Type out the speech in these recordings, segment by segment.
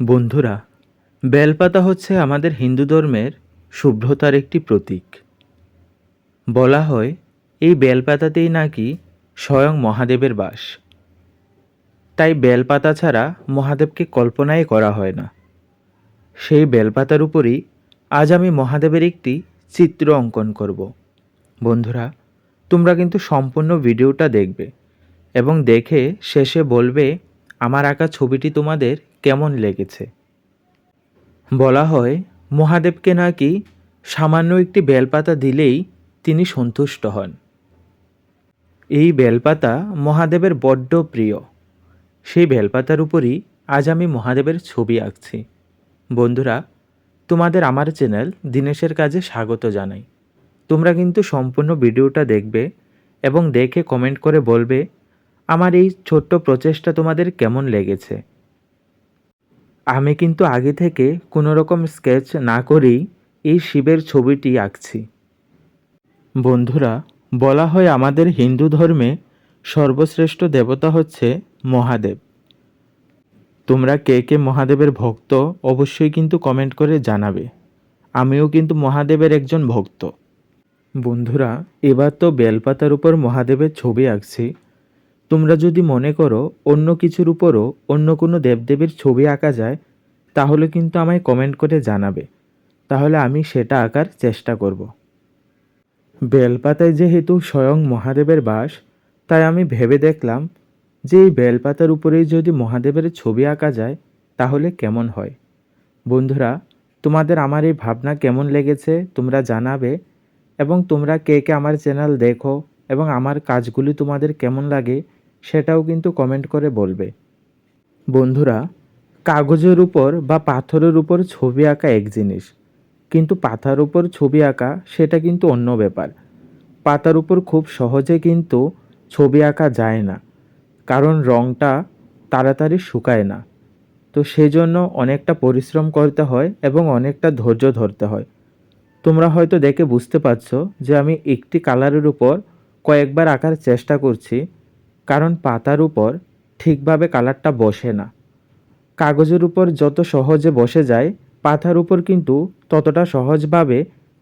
বন্ধুরা, বেলপাতা হচ্ছে আমাদের হিন্দু ধর্মের শুভ্রতার একটি প্রতীক। বলা হয় এই বেলপাতাতেই নাকি স্বয়ং মহাদেবের বাস। তাই বেলপাতা ছাড়া মহাদেবকে কল্পনাই করা হয় না। সেই বেলপাতার উপরই আজ আমি মহাদেবের একটি চিত্র অঙ্কন করব। বন্ধুরা, তোমরা কিন্তু সম্পূর্ণ ভিডিওটা দেখবে এবং দেখে শেষে বলবে আমার আঁকা ছবিটি তোমাদের কেমন লেগেছে। বলা হয় মহাদেবকে নাকি সামান্য একটি বেলপাতা দিলেই তিনি সন্তুষ্ট হন। এই বেলপাতা মহাদেবের বড্ড প্রিয়। সেই বেলপাতার উপরই আজ আমি মহাদেবের ছবি আঁকছি। বন্ধুরা, তোমাদের আমার চ্যানেল দিনেশের কাজে স্বাগত জানাই। তোমরা কিন্তু সম্পূর্ণ ভিডিওটা দেখবে এবং দেখে কমেন্ট করে বলবে আমার এই ছোট্ট প্রচেষ্টা তোমাদের কেমন লেগেছে। আমি কিন্তু আগে থেকে কোনো রকম স্কেচ না করেই এই শিবের ছবিটি আঁকছি। বন্ধুরা, বলা হয় আমাদের হিন্দু ধর্মে সর্বশ্রেষ্ঠ দেবতা হচ্ছে মহাদেব। তোমরা কে কে মহাদেবের ভক্ত অবশ্যই কিন্তু কমেন্ট করে জানাবে। আমিও কিন্তু মহাদেবের একজন ভক্ত। বন্ধুরা, এবার তো বেলপাতার উপর মহাদেবের ছবি আঁকছি। তোমরা যদি মনে করো অন্য কিছুর উপরও অন্য কোনো দেবদেবীর ছবি আঁকা যায়, তাহলে কিন্তু আমায় কমেন্ট করে জানাবে। তাহলে আমি সেটা আঁকার চেষ্টা করব। বেলপাতায় যেহেতু স্বয়ং মহাদেবের বাস, তাই আমি ভেবে দেখলাম যে এই বেলপাতার উপরেই যদি মহাদেবের ছবি আঁকা যায় তাহলে কেমন হয়। বন্ধুরা, তোমাদের আমার এই ভাবনা কেমন লেগেছে তোমরা জানাবে এবং তোমরা কে কে আমার চ্যানেল দেখো এবং আমার কাজগুলি তোমাদের কেমন লাগে সেটাও কিন্তু কমেন্ট করে বলবে। বন্ধুরা, কাগজের উপর বা পাথরের উপর ছবি আঁকা এক জিনিস, কিন্তু পাতার উপর ছবি আঁকা সেটা কিন্তু অন্য ব্যাপার। পাতার উপর খুব সহজে কিন্তু ছবি আঁকা যায় না, কারণ রঙটা তাড়াতাড়ি শুকায় না। তো সেজন্য অনেকটা পরিশ্রম করতে হয় এবং অনেকটা ধৈর্য ধরতে হয়। তোমরা হয়তো দেখে বুঝতে পারছো যে আমি একটি কালারের উপর কয়েকবার আঁকার চেষ্টা করছি, কারণ পাতার উপর ঠিকভাবে কালারটা বসে না। কাগজের উপর যত সহজে বসে যায়, পাতার উপর কিন্তু ততটা সহজভাবে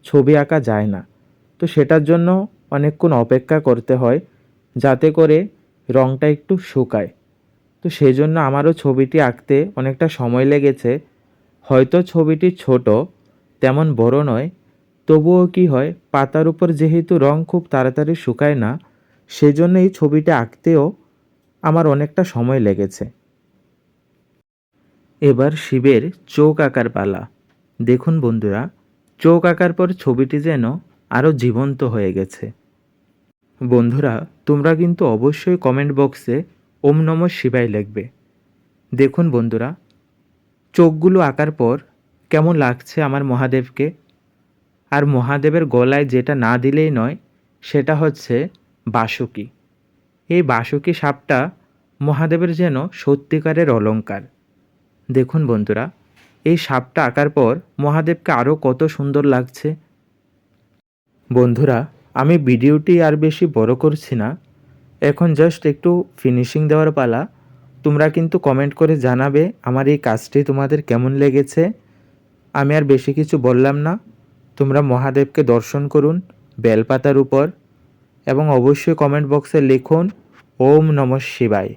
ছবি আঁকা যায় না। তো সেটার জন্য অনেকক্ষণ অপেক্ষা করতে হয় যাতে করে রঙটা একটু শুকায়। তো সেই জন্য আমারও ছবিটি আঁকতে অনেকটা সময় লেগেছে। হয়তো ছবিটি ছোট, তেমন বড় নয়, তবুও কি হয়, পাতার উপর যেহেতু রং খুব তাড়াতাড়ি শুকায় না, সেজন্য এই ছবিটা আঁকতেও আমার অনেকটা সময় লেগেছে। এবার শিবের চোখ আঁকার পালা। দেখুন বন্ধুরা, চোখ আঁকার পর ছবিটি যেন আরও জীবন্ত হয়ে গেছে। বন্ধুরা, তোমরা কিন্তু অবশ্যই কমেন্ট বক্সে ওম নমঃ শিবায় লিখবে। দেখুন বন্ধুরা, চোখগুলো আঁকার পর কেমন লাগছে আমার মহাদেবকে। আর মহাদেবের গলায় যেটা না দিলেই নয় সেটা হচ্ছে বাসুকি। এই বাসুকি সাপটা মহাদেবের যেন সত্যিকারের অলংকার। দেখুন বন্ধুরা, এই সাপটা আঁকার পর মহাদেবকে আরও কত সুন্দর লাগছে। বন্ধুরা, আমি ভিডিওটি আর বেশি বড় করছি না, এখন জাস্ট একটু ফিনিশিং দেওয়ার পালা। তোমরা কিন্তু কমেন্ট করে জানাবে আমার এই কাজটি তোমাদের কেমন লেগেছে। আমি আর বেশি কিছু বললাম না, তোমরা মহাদেবকে দর্শন করুন বেলপাতার উপর এবং অবশ্যই কমেন্ট বক্সে লিখুন ওম নমঃ শিবায়।